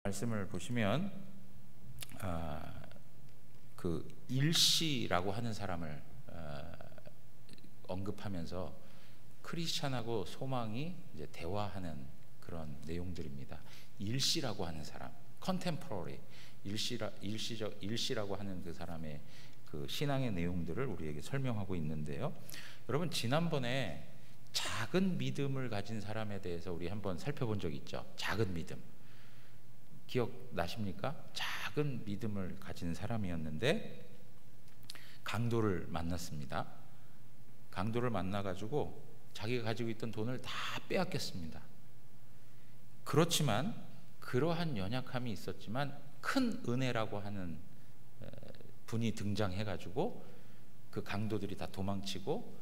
말씀을 보시면 그 일시라고 하는 사람을 언급하면서 크리스찬하고 소망이 이제 대화하는 그런 내용들입니다. 일시라고 하는 사람, 컨템포러리, 일시라고 하는 그 사람의 그 신앙의 내용들을 우리에게 설명하고 있는데요. 여러분, 지난번에 작은 믿음을 가진 사람에 대해서 우리 한번 살펴본 적 있죠. 작은 믿음 기억나십니까? 작은 믿음을 가진 사람이었는데 강도를 만났습니다. 강도를 만나가지고 자기가 가지고 있던 돈을 다 빼앗겼습니다. 그렇지만 그러한 연약함이 있었지만 큰 은혜라고 하는 분이 등장해가지고 그 강도들이 다 도망치고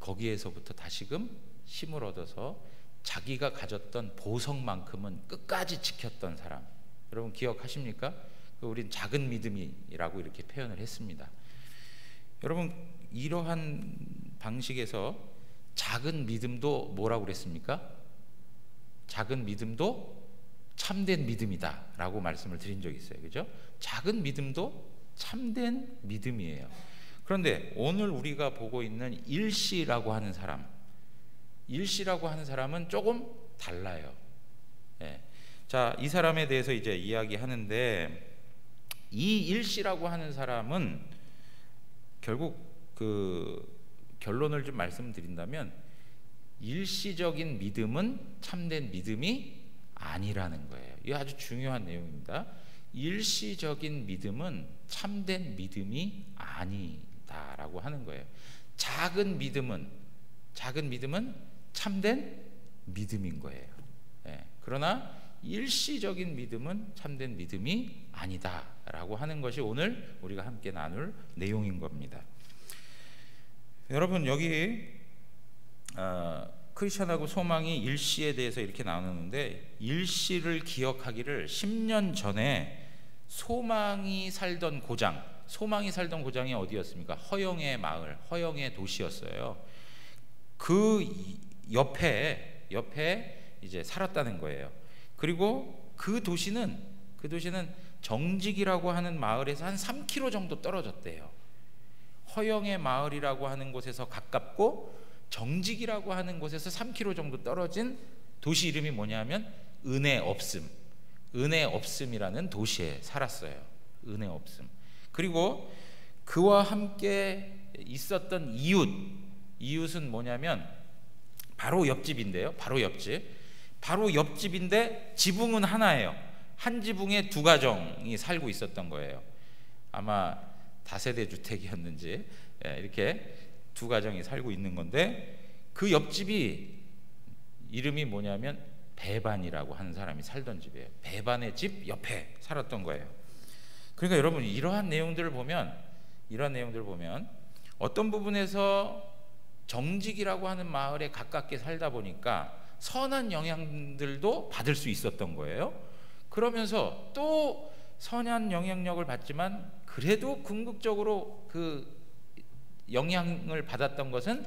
거기에서부터 다시금 힘을 얻어서 자기가 가졌던 보석만큼은 끝까지 지켰던 사람, 여러분 기억하십니까? 우린 작은 믿음이라고 이렇게 표현을 했습니다. 여러분, 이러한 방식에서 작은 믿음도 뭐라고 그랬습니까? 작은 믿음도 참된 믿음이다 라고 말씀을 드린 적이 있어요. 그죠? 작은 믿음도 참된 믿음이에요. 그런데 오늘 우리가 보고 있는 일시라고 하는 사람, 일시라고 하는 사람은 조금 달라요. 예. 자, 이 사람에 대해서 이제 이야기하는데, 이 일시라고 하는 사람은 결국 그 결론을 좀 말씀드린다면, 일시적인 믿음은 참된 믿음이 아니라는 거예요. 이게 아주 중요한 내용입니다. 일시적인 믿음은 참된 믿음이 아니다라고 하는 거예요. 작은 믿음은 참된 믿음인 거예요. 예. 그러나 일시적인 믿음은 참된 믿음이 아니다라고 하는 것이 오늘 우리가 함께 나눌 내용인 겁니다. 여러분, 여기 크리스천하고 소망이 일시에 대해서 이렇게 나누는데, 일시를 기억하기를 10년 전에 소망이 살던 고장이 어디였습니까? 허영의 마을, 허영의 도시였어요. 그 옆에 이제 살았다는 거예요. 그리고 그 도시는 정직이라고 하는 마을에서 한 3km 정도 떨어졌대요. 허영의 마을이라고 하는 곳에서 가깝고 정직이라고 하는 곳에서 3km 정도 떨어진 도시 이름이 뭐냐면 은혜 없음이라는 도시에 살았어요. 은혜 없음. 그리고 그와 함께 있었던 이웃은 뭐냐면 바로 옆집인데요. 바로 옆집인데 지붕은 하나예요. 한 지붕에 두 가정이 살고 있었던 거예요. 아마 다세대 주택이었는지 이렇게 두 가정이 살고 있는 건데, 그 옆집이 이름이 뭐냐면 배반이라고 하는 사람이 살던 집이에요. 배반의 집 옆에 살았던 거예요. 그러니까 여러분, 이러한 내용들을 보면 어떤 부분에서 정직이라고 하는 마을에 가깝게 살다 보니까 선한 영향들도 받을 수 있었던 거예요. 그러면서 또 선한 영향력을 받지만 그래도 궁극적으로 그 영향을 받았던 것은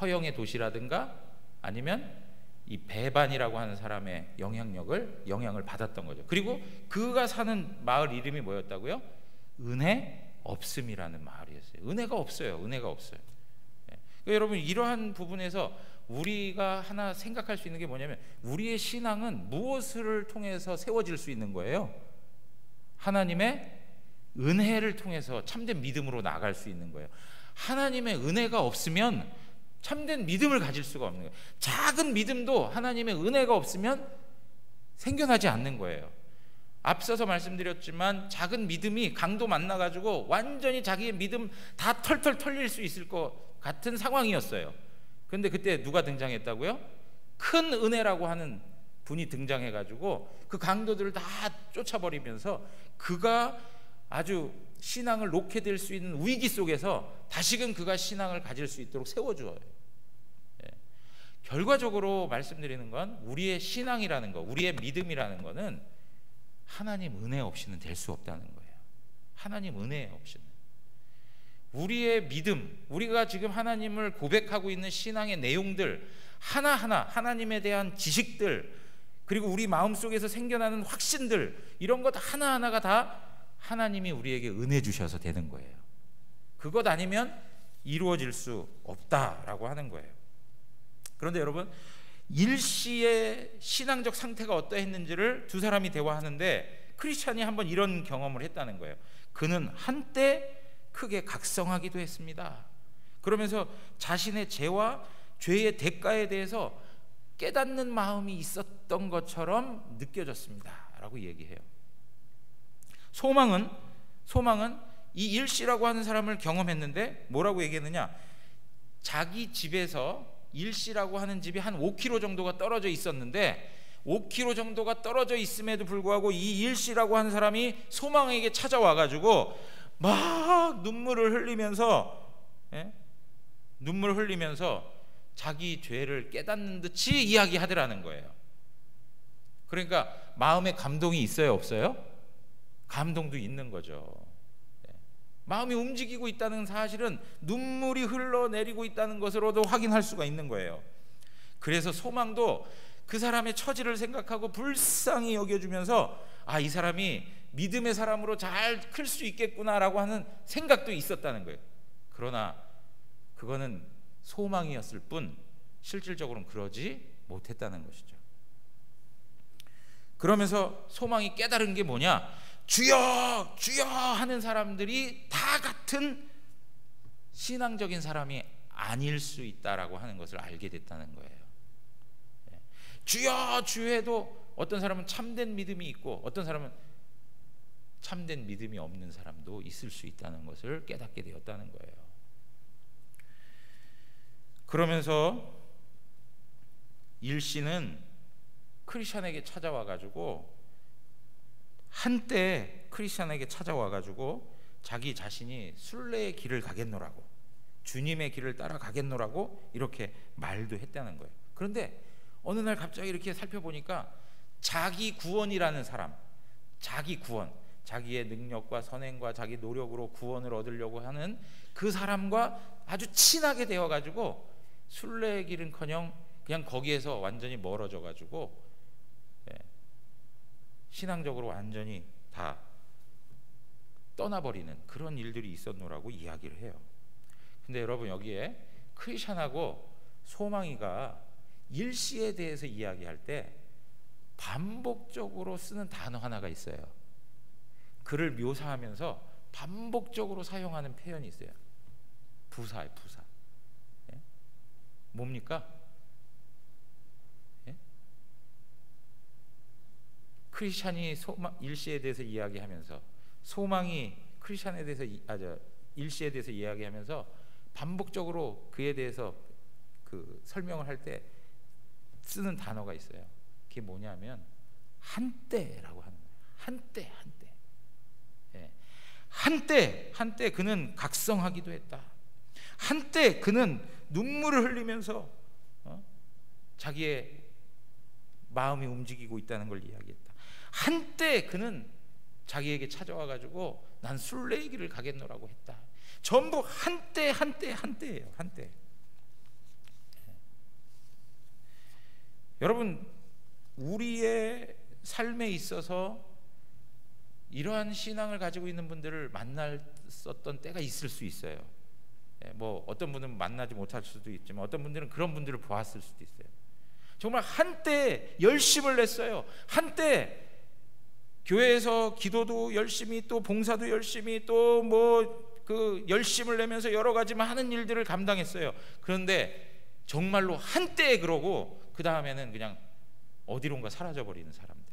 허영의 도시라든가 아니면 이 배반이라고 하는 사람의 영향을 받았던 거죠. 그리고 그가 사는 마을 이름이 뭐였다고요? 은혜 없음이라는 마을이었어요. 은혜가 없어요. 여러분, 이러한 부분에서 우리가 하나 생각할 수 있는 게 뭐냐면, 우리의 신앙은 무엇을 통해서 세워질 수 있는 거예요? 하나님의 은혜를 통해서 참된 믿음으로 나아갈 수 있는 거예요. 하나님의 은혜가 없으면 참된 믿음을 가질 수가 없는 거예요. 작은 믿음도 하나님의 은혜가 없으면 생겨나지 않는 거예요. 앞서서 말씀드렸지만 작은 믿음이 강도 만나가지고 완전히 자기의 믿음 다 털털 털릴 수 있을 것 같은 상황이었어요. 그런데 그때 누가 등장했다고요? 큰 은혜라고 하는 분이 등장해가지고 그 강도들을 다 쫓아버리면서 그가 아주 신앙을 놓게 될 수 있는 위기 속에서 다시금 그가 신앙을 가질 수 있도록 세워줘요. 결과적으로 말씀드리는 건, 우리의 신앙이라는 거, 우리의 믿음이라는 거는 하나님 은혜 없이는 될 수 없다는 거예요. 하나님 은혜 없이는. 우리의 믿음, 우리가 지금 하나님을 고백하고 있는 신앙의 내용들 하나하나, 하나님에 대한 지식들, 그리고 우리 마음속에서 생겨나는 확신들, 이런 것 하나하나가 다 하나님이 우리에게 은혜 주셔서 되는 거예요. 그것 아니면 이루어질 수 없다라고 하는 거예요. 그런데 여러분, 일시의 신앙적 상태가 어떠했는지를 두 사람이 대화하는데 크리스찬이 한번 이런 경험을 했다는 거예요. 그는 한때 크게 각성하기도 했습니다. 그러면서 자신의 죄와 죄의 대가에 대해서 깨닫는 마음이 있었던 것처럼 느껴졌습니다 라고 얘기해요. 소망은 이 일시라고 하는 사람을 경험했는데 뭐라고 얘기했느냐, 자기 집에서 일시라고 하는 집이 한 5km 정도가 떨어져 있었는데 5km 정도가 떨어져 있음에도 불구하고 이 일시라고 하는 사람이 소망에게 찾아와가지고 막 눈물을 흘리면서 자기 죄를 깨닫는 듯이 이야기하더라는 거예요. 그러니까 마음에 감동이 있어요, 없어요? 감동도 있는 거죠. 마음이 움직이고 있다는 사실은 눈물이 흘러내리고 있다는 것으로도 확인할 수가 있는 거예요. 그래서 소망도 그 사람의 처지를 생각하고 불쌍히 여겨주면서 이 사람이 믿음의 사람으로 잘 클 수 있겠구나라고 하는 생각도 있었다는 거예요. 그러나 그거는 소망이었을 뿐 실질적으로는 그러지 못했다는 것이죠. 그러면서 소망이 깨달은 게 뭐냐, 주여 주여 하는 사람들이 다 같은 신앙적인 사람이 아닐 수 있다라고 하는 것을 알게 됐다는 거예요. 주여 주여도 어떤 사람은 참된 믿음이 있고 어떤 사람은 참된 믿음이 없는 사람도 있을 수 있다는 것을 깨닫게 되었다는 거예요. 그러면서 일씨는 크리스찬에게 찾아와가지고 자기 자신이 순례의 길을 가겠노라고, 주님의 길을 따라가겠노라고 이렇게 말도 했다는 거예요. 그런데 어느 날 갑자기 이렇게 살펴보니까 자기 구원이라는 사람, 자기 구원, 자기의 능력과 선행과 자기 노력으로 구원을 얻으려고 하는 그 사람과 아주 친하게 되어가지고 순례의 길은커녕 그냥 거기에서 완전히 멀어져가지고 신앙적으로 완전히 다 떠나버리는 그런 일들이 있었노라고 이야기를 해요. 근데 여러분, 여기에 크리스찬하고 소망이가 일시에 대해서 이야기할 때 반복적으로 쓰는 단어 하나가 있어요. 그를 묘사하면서 반복적으로 사용하는 표현이 있어요. 부사예요, 부사. 뭡니까? 크리스찬이 일시에 대해서 이야기하면서 소망이 크리스찬에 대해서 일시에 대해서 이야기하면서 반복적으로 그에 대해서 그 설명을 할 때 쓰는 단어가 있어요. 그게 뭐냐면 한때라고 하는 거예요. 한때 그는 각성하기도 했다. 한때 그는 눈물을 흘리면서 자기의 마음이 움직이고 있다는 걸 이야기했다. 한때 그는 자기에게 찾아와 가지고 난 순례의 길을 가겠노라고 했다. 전부 한때예요. 한때. 여러분, 우리의 삶에 있어서 이러한 신앙을 가지고 있는 분들을 만났었던 때가 있을 수 있어요. 뭐 어떤 분은 만나지 못할 수도 있지만 어떤 분들은 그런 분들을 보았을 수도 있어요. 정말 한때 열심을 냈어요. 한때 교회에서 기도도 열심히, 또 봉사도 열심히, 또 뭐 그 열심을 내면서 여러 가지 많은 일들을 감당했어요. 그런데 정말로 한때에 그러고 그 다음에는 그냥 어디론가 사라져버리는 사람들.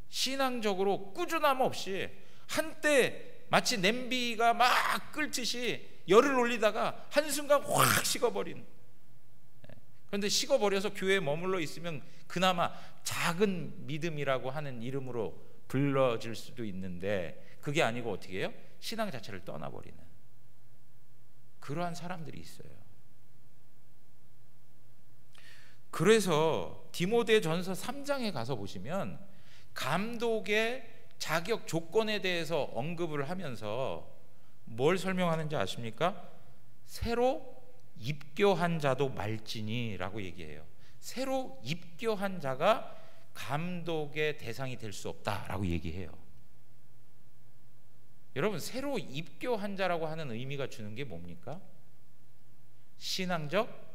신앙적으로 꾸준함 없이 한때 마치 냄비가 막 끓듯이 열을 올리다가 한순간 확 식어버리는. 그런데 식어버려서 교회에 머물러 있으면 그나마 작은 믿음이라고 하는 이름으로 불러질 수도 있는데 그게 아니고 어떻게 해요? 신앙 자체를 떠나버리는 그러한 사람들이 있어요. 그래서 디모데전서 3장에 가서 보시면 감독의 자격 조건에 대해서 언급을 하면서 뭘 설명하는지 아십니까? 새로 입교한 자도 말지니 라고 얘기해요. 새로 입교한 자가 감독의 대상이 될 수 없다라고 얘기해요. 여러분, 새로 입교한 자라고 하는 의미가 주는 게 뭡니까? 신앙적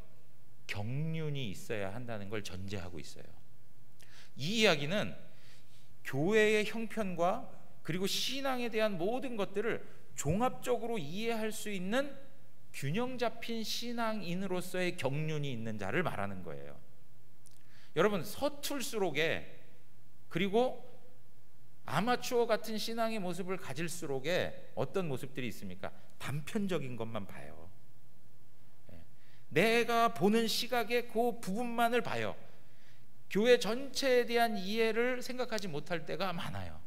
경륜이 있어야 한다는 걸 전제하고 있어요. 이 이야기는 교회의 형편과 그리고 신앙에 대한 모든 것들을 종합적으로 이해할 수 있는 균형 잡힌 신앙인으로서의 경륜이 있는 자를 말하는 거예요. 여러분, 서툴수록에 그리고 아마추어 같은 신앙의 모습을 가질수록에 어떤 모습들이 있습니까? 단편적인 것만 봐요. 내가 보는 시각의 그 부분만을 봐요. 교회 전체에 대한 이해를 생각하지 못할 때가 많아요.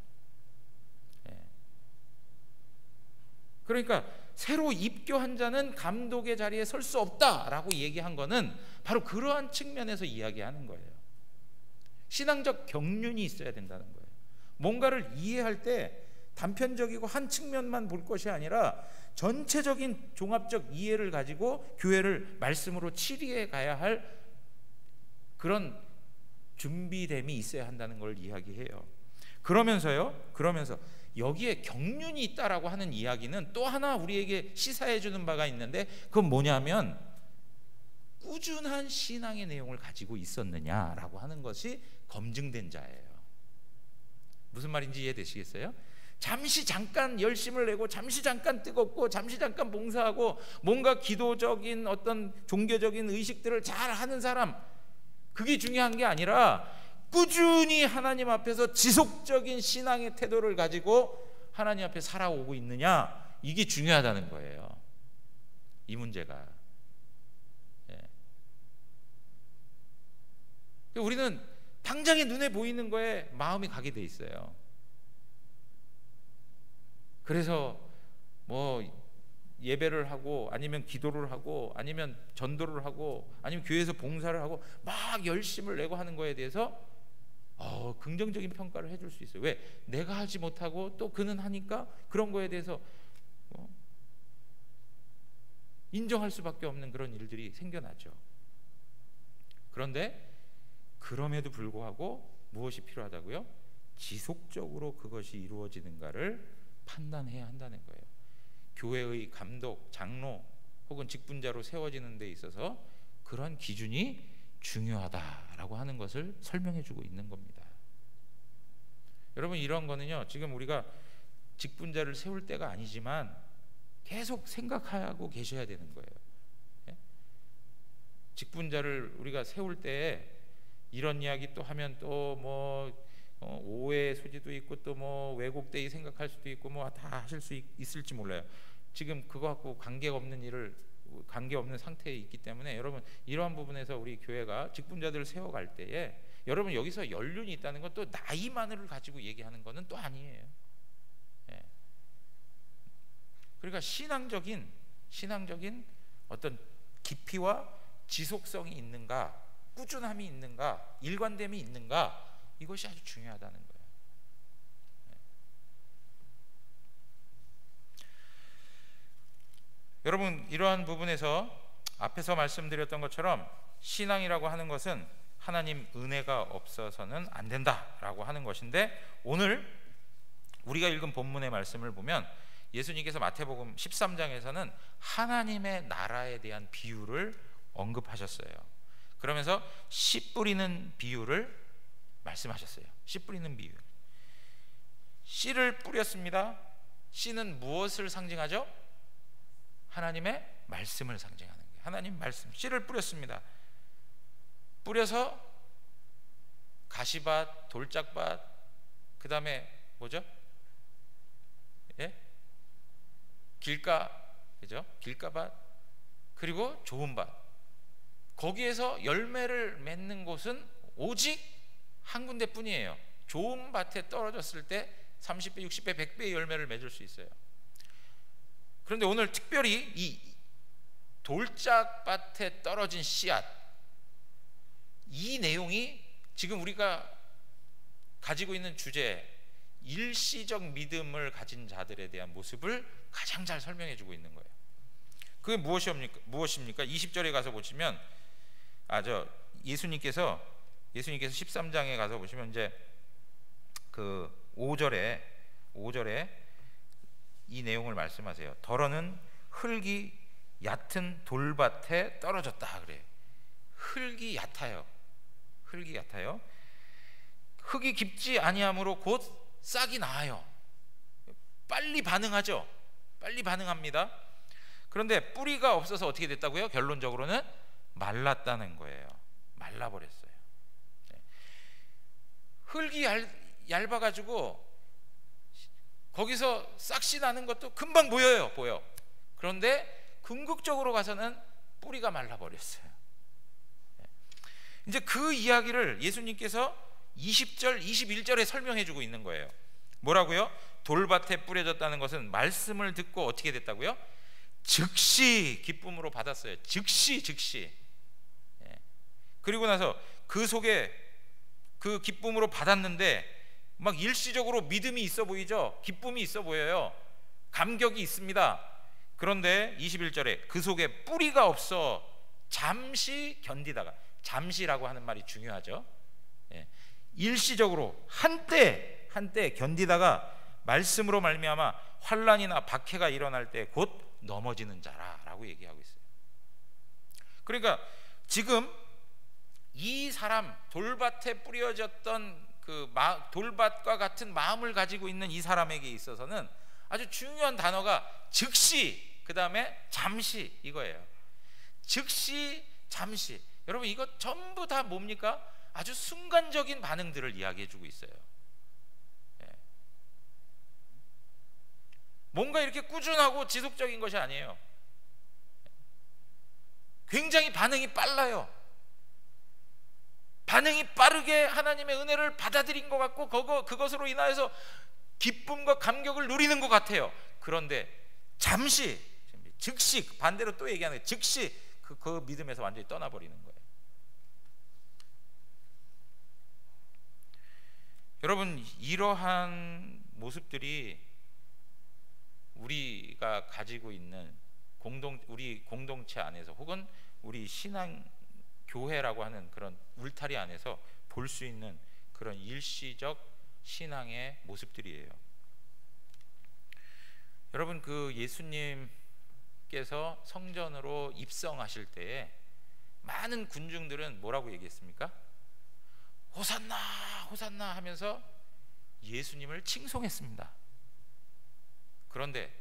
그러니까 새로 입교한 자는 감독의 자리에 설 수 없다라고 얘기한 거는 바로 그러한 측면에서 이야기하는 거예요. 신앙적 경륜이 있어야 된다는 거예요. 뭔가를 이해할 때 단편적이고 한 측면만 볼 것이 아니라 전체적인 종합적 이해를 가지고 교회를 말씀으로 치리해 가야 할 그런 준비됨이 있어야 한다는 걸 이야기해요. 그러면서 여기에 경륜이 있다라고 하는 이야기는 또 하나 우리에게 시사해 주는 바가 있는데, 그건 뭐냐면 꾸준한 신앙의 내용을 가지고 있었느냐라고 하는 것이 검증된 자예요. 무슨 말인지 이해되시겠어요? 잠시 잠깐 열심을 내고 잠시 잠깐 뜨겁고 잠시 잠깐 봉사하고 뭔가 기도적인 어떤 종교적인 의식들을 잘 하는 사람, 그게 중요한 게 아니라 꾸준히 하나님 앞에서 지속적인 신앙의 태도를 가지고 하나님 앞에 살아오고 있느냐, 이게 중요하다는 거예요. 이 문제가. 우리는 당장에 눈에 보이는 거에 마음이 가게 돼 있어요. 그래서 뭐 예배를 하고 아니면 기도를 하고 아니면 전도를 하고 아니면 교회에서 봉사를 하고 막 열심을 내고 하는 거에 대해서 긍정적인 평가를 해줄 수 있어요. 왜? 내가 하지 못하고 또 그는 하니까 그런 거에 대해서 인정할 수밖에 없는 그런 일들이 생겨나죠. 그런데 그럼에도 불구하고 무엇이 필요하다고요? 지속적으로 그것이 이루어지는가를 판단해야 한다는 거예요. 교회의 감독, 장로 혹은 직분자로 세워지는 데 있어서 그런 기준이 중요하다라고 하는 것을 설명해 주고 있는 겁니다. 여러분, 이런 거는요, 지금 우리가 직분자를 세울 때가 아니지만 계속 생각하고 계셔야 되는 거예요. 직분자를 우리가 세울 때 이런 이야기 또 하면 또 뭐 오해의 소지도 있고 또 뭐 왜곡되이 생각할 수도 있고 뭐 다 하실 수 있을지 몰라요. 지금 그거 갖고 관계없는 상태에 있기 때문에 여러분, 이러한 부분에서 우리 교회가 직분자들을 세워갈 때에 여러분, 여기서 연륜이 있다는 건 또 나이만을 가지고 얘기하는 거는 또 아니에요. 그러니까 신앙적인 어떤 깊이와 지속성이 있는가, 꾸준함이 있는가, 일관됨이 있는가, 이것이 아주 중요하다는 거예요. 여러분, 이러한 부분에서 앞에서 말씀드렸던 것처럼 신앙이라고 하는 것은 하나님 은혜가 없어서는 안 된다라고 하는 것인데, 오늘 우리가 읽은 본문의 말씀을 보면 예수님께서 마태복음 13장에서는 하나님의 나라에 대한 비유를 언급하셨어요. 그러면서 씨 뿌리는 비유를 말씀하셨어요. 씨 뿌리는 비유. 씨를 뿌렸습니다. 씨는 무엇을 상징하죠? 하나님의 말씀을 상징하는 거예요. 하나님 말씀. 씨를 뿌렸습니다. 뿌려서 가시밭, 돌짝밭, 그 다음에 뭐죠? 길가, 그죠? 길가밭, 그리고 좋은 밭. 거기에서 열매를 맺는 곳은 오직 한 군데뿐이에요. 좋은 밭에 떨어졌을 때 30배, 60배, 100배의 열매를 맺을 수 있어요. 그런데 오늘 특별히 이 돌짝밭에 떨어진 씨앗, 이 내용이 지금 우리가 가지고 있는 주제, 일시적 믿음을 가진 자들에 대한 모습을 가장 잘 설명해 주고 있는 거예요. 그게 무엇입니까? 20절에 가서 보시면 예수님께서 13장에 가서 보시면 이제 그 5절에 이 내용을 말씀하세요. 더러는 흙이 얕은 돌밭에 떨어졌다 그래요. 흙이 얕아요. 흙이 깊지 아니하므로 곧 싹이 나요. 빨리 반응하죠. 빨리 반응합니다. 그런데 뿌리가 없어서 어떻게 됐다고요? 결론적으로는 말랐다는 거예요. 말라버렸어요. 흙이 얇아가지고 거기서 싹씨 나는 것도 금방 보여. 그런데 궁극적으로 가서는 뿌리가 말라버렸어요. 이제 그 이야기를 예수님께서 20절, 21절에 설명해 주고 있는 거예요. 뭐라고요? 돌밭에 뿌려졌다는 것은 말씀을 듣고 어떻게 됐다고요? 즉시 기쁨으로 받았어요. 즉시. 그리고 나서 그 속에 그 기쁨으로 받았는데 막 일시적으로 믿음이 있어 보이죠? 기쁨이 있어 보여요. 감격이 있습니다. 그런데 21절에 그 속에 뿌리가 없어 잠시 견디다가, 잠시라고 하는 말이 중요하죠. 일시적으로 한때 견디다가 말씀으로 말미암아 환난이나 박해가 일어날 때 곧 넘어지는 자라라고 얘기하고 있어요. 그러니까 지금 이 사람, 돌밭에 뿌려졌던 그 돌밭과 같은 마음을 가지고 있는 이 사람에게 있어서는 아주 중요한 단어가 즉시, 그 다음에 잠시, 이거예요. 즉시, 잠시. 여러분, 이거 전부 다 뭡니까? 아주 순간적인 반응들을 이야기해 주고 있어요. 뭔가 이렇게 꾸준하고 지속적인 것이 아니에요. 굉장히 반응이 빨라요. 반응이 빠르게 하나님의 은혜를 받아들인 것 같고 그것으로 인하여서 기쁨과 감격을 누리는 것 같아요. 그런데 잠시, 즉시, 반대로 또 얘기하는 거예요. 즉시 그 믿음에서 완전히 떠나버리는 거예요. 여러분, 이러한 모습들이 우리가 가지고 있는 우리 공동체 안에서 혹은 우리 신앙 교회라고 하는 그런 울타리 안에서 볼 수 있는 그런 일시적 신앙의 모습들이에요. 여러분, 그 예수님께서 성전으로 입성하실 때에 많은 군중들은 뭐라고 얘기했습니까? 호산나 호산나 하면서 예수님을 칭송했습니다. 그런데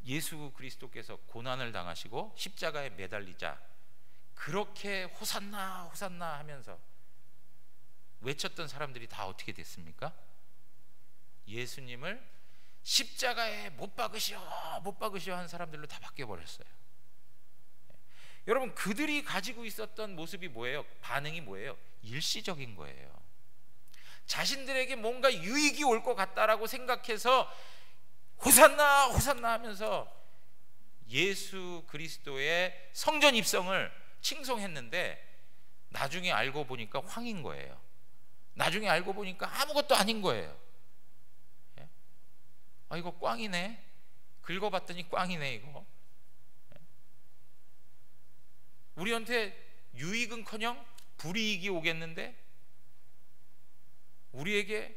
예수 그리스도께서 고난을 당하시고 십자가에 매달리자 그렇게 호산나 호산나 하면서 외쳤던 사람들이 다 어떻게 됐습니까? 예수님을 십자가에 못 박으시오 한 사람들로 다 바뀌어버렸어요. 여러분, 그들이 가지고 있었던 모습이 뭐예요? 반응이 뭐예요? 일시적인 거예요. 자신들에게 뭔가 유익이 올 것 같다라고 생각해서 호산나 호산나 하면서 예수 그리스도의 성전 입성을 칭송했는데 나중에 알고 보니까 황인 거예요. 나중에 알고 보니까 아무것도 아닌 거예요. 아, 이거 꽝이네. 긁어봤더니 꽝이네 이거. 우리한테 유익은커녕 불이익이 오겠는데 우리에게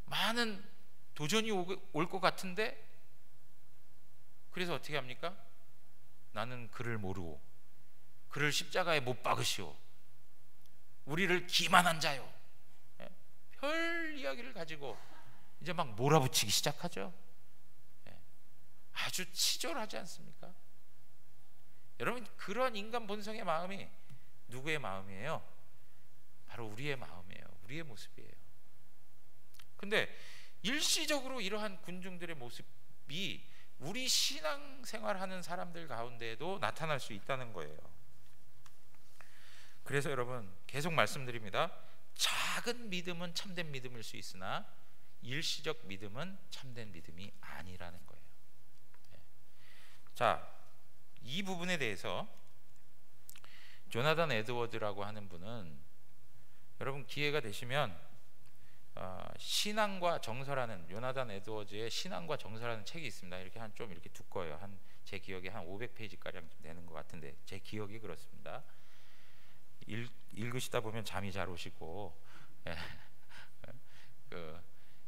많은 도전이 올 것 같은데, 그래서 어떻게 합니까? 나는 그를 모르고 그를 십자가에 못 박으시오, 우리를 기만한 자요. 별 이야기를 가지고 이제 막 몰아붙이기 시작하죠. 아주 치졸하지 않습니까? 여러분, 그런 인간 본성의 마음이 누구의 마음이에요? 바로 우리의 마음이에요. 우리의 모습이에요. 근데 일시적으로 이러한 군중들의 모습이 우리 신앙생활하는 사람들 가운데에도 나타날 수 있다는 거예요. 그래서 여러분, 계속 말씀드립니다. 작은 믿음은 참된 믿음일 수 있으나 일시적 믿음은 참된 믿음이 아니라는 거예요. 자, 이 부분에 대해서 조나단 에드워드라고 하는 분은, 여러분 기회가 되시면 신앙과 정서라는, 조나단 에드워즈의 신앙과 정서라는 책이 있습니다. 이렇게 좀 이렇게 두꺼워요. 제 기억에 한 500페이지 가량 되는 것 같은데 제 기억이 그렇습니다. 읽으시다 보면 잠이 잘 오시고, 예.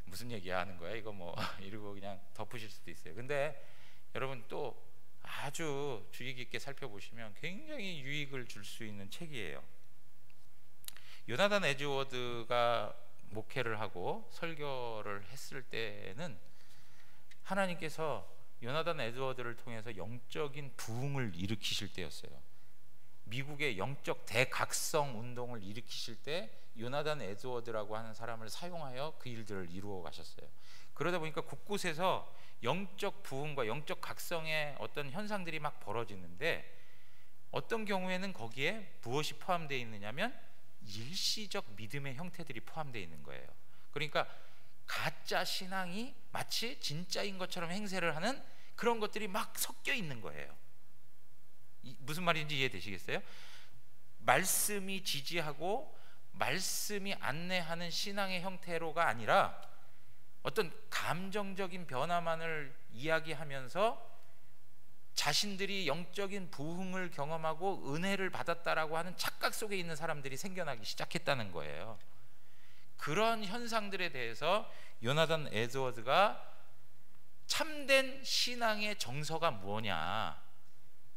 무슨 얘기 하는 거야 이거 뭐 이러고 그냥 덮으실 수도 있어요. 근데 여러분 또 아주 주의 깊게 살펴보시면 굉장히 유익을 줄 수 있는 책이에요. 요나단 에드워드가 목회를 하고 설교를 했을 때는 하나님께서 요나단 에드워드를 통해서 영적인 부흥을 일으키실 때였어요. 미국의 영적 대각성 운동을 일으키실 때 요나단 에드워드라고 하는 사람을 사용하여 그 일들을 이루어 가셨어요. 그러다 보니까 곳곳에서 영적 부흥과 영적 각성의 어떤 현상들이 막 벌어지는데, 어떤 경우에는 거기에 무엇이 포함되어 있느냐면 일시적 믿음의 형태들이 포함되어 있는 거예요. 그러니까 가짜 신앙이 마치 진짜인 것처럼 행세를 하는 그런 것들이 막 섞여 있는 거예요. 무슨 말인지 이해되시겠어요? 말씀이 지지하고 말씀이 안내하는 신앙의 형태로가 아니라 어떤 감정적인 변화만을 이야기하면서 자신들이 영적인 부흥을 경험하고 은혜를 받았다라고 하는 착각 속에 있는 사람들이 생겨나기 시작했다는 거예요. 그런 현상들에 대해서 요나단 에드워드가 참된 신앙의 정서가 뭐냐,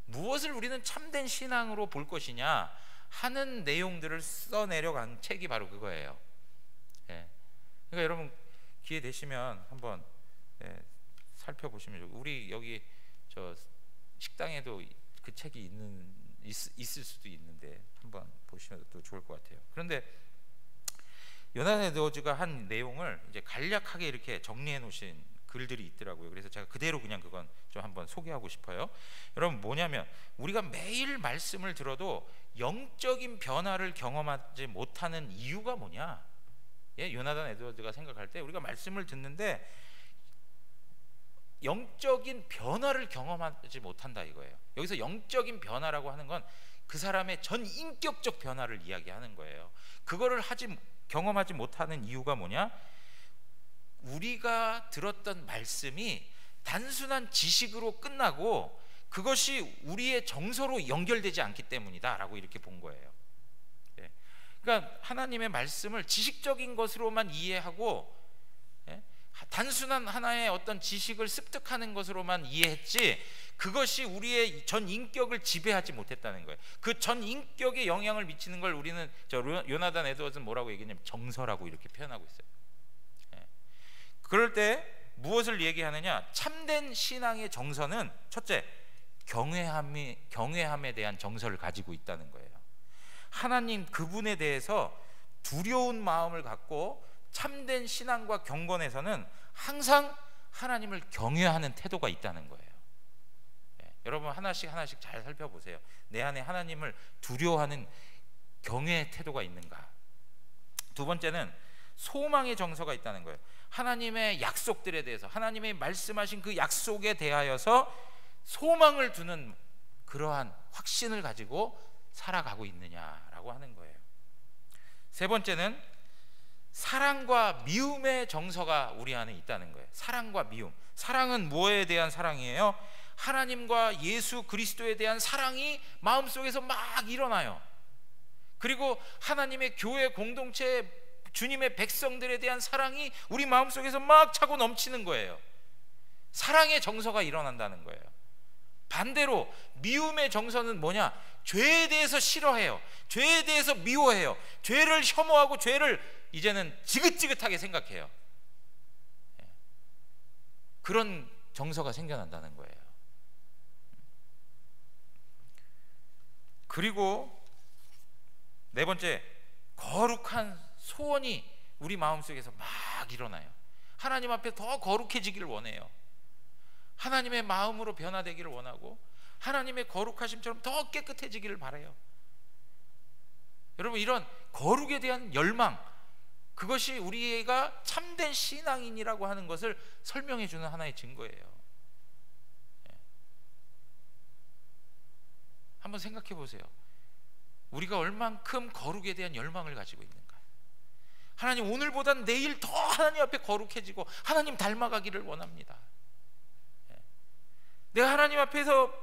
무엇을 우리는 참된 신앙으로 볼 것이냐 하는 내용들을 써내려간 책이 바로 그거예요. 예. 그러니까 여러분 기회 되시면 한번 살펴보시면, 우리 여기 저 식당에도 그 책이 있을 수도 있는데 한번 보시면 또 좋을 것 같아요. 그런데 요나단 에드워즈가 한 내용을 이제 간략하게 이렇게 정리해 놓으신 글들이 있더라고요. 그래서 제가 그대로 그냥 그건 좀 한번 소개하고 싶어요. 여러분 뭐냐면, 우리가 매일 말씀을 들어도 영적인 변화를 경험하지 못하는 이유가 뭐냐? 예, 요나단 에드워즈가 생각할 때 우리가 말씀을 듣는데 영적인 변화를 경험하지 못한다 이거예요. 여기서 영적인 변화라고 하는 건 그 사람의 전 인격적 변화를 이야기하는 거예요. 그거를 경험하지 못하는 이유가 뭐냐? 우리가 들었던 말씀이 단순한 지식으로 끝나고 그것이 우리의 정서로 연결되지 않기 때문이다 라고 이렇게 본 거예요. 예. 그러니까 하나님의 말씀을 지식적인 것으로만 이해하고, 예? 단순한 하나의 어떤 지식을 습득하는 것으로만 이해했지 그것이 우리의 전 인격을 지배하지 못했다는 거예요. 그 전 인격에 영향을 미치는 걸 우리는 요나단 에드워즈는 뭐라고 얘기했냐면 정서라고 이렇게 표현하고 있어요. 예. 그럴 때 무엇을 얘기하느냐? 참된 신앙의 정서는 첫째, 경외함에 대한 정서를 가지고 있다는 거예요. 하나님 그분에 대해서 두려운 마음을 갖고 참된 신앙과 경건에서는 항상 하나님을 경외하는 태도가 있다는 거예요. 예, 여러분 하나씩 잘 살펴보세요. 내 안에 하나님을 두려워하는 경외의 태도가 있는가? 두 번째는 소망의 정서가 있다는 거예요. 하나님의 약속들에 대해서, 하나님의 말씀하신 그 약속에 대하여서 소망을 두는 그러한 확신을 가지고 살아가고 있느냐라고 하는 거예요. 세 번째는 사랑과 미움의 정서가 우리 안에 있다는 거예요. 사랑과 미움. 사랑은 뭐에 대한 사랑이에요? 하나님과 예수 그리스도에 대한 사랑이 마음속에서 막 일어나요. 그리고 하나님의 교회 공동체, 주님의 백성들에 대한 사랑이 우리 마음속에서 막 차고 넘치는 거예요. 사랑의 정서가 일어난다는 거예요. 반대로 미움의 정서는 뭐냐? 죄에 대해서 싫어해요. 죄에 대해서 미워해요. 죄를 혐오하고 죄를 이제는 지긋지긋하게 생각해요. 그런 정서가 생겨난다는 거예요. 그리고 네 번째, 거룩한 소원이 우리 마음속에서 막 일어나요. 하나님 앞에 더 거룩해지기를 원해요. 하나님의 마음으로 변화되기를 원하고 하나님의 거룩하심처럼 더 깨끗해지기를 바라요. 여러분, 이런 거룩에 대한 열망, 그것이 우리가 참된 신앙인이라고 하는 것을 설명해 주는 하나의 증거예요. 한번 생각해 보세요. 우리가 얼만큼 거룩에 대한 열망을 가지고 있는가? 하나님, 오늘보단 내일 더 하나님 앞에 거룩해지고 하나님 닮아가기를 원합니다. 내가 하나님 앞에서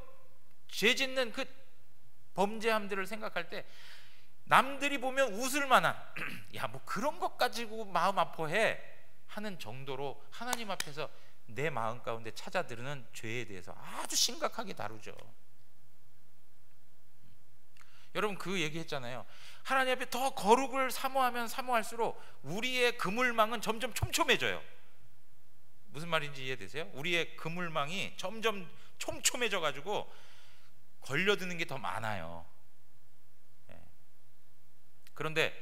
죄 짓는 그 범죄함들을 생각할 때 남들이 보면 웃을 만한 야, 뭐 그런 것 가지고 마음 아파해 하는 정도로 하나님 앞에서 내 마음 가운데 찾아들는 죄에 대해서 아주 심각하게 다루죠. 여러분 그 얘기했잖아요. 하나님 앞에 더 거룩을 사모하면 사모할수록 우리의 그물망은 점점 촘촘해져요. 무슨 말인지 이해되세요? 우리의 그물망이 점점 촘촘해져 가지고 걸려드는 게 더 많아요. 그런데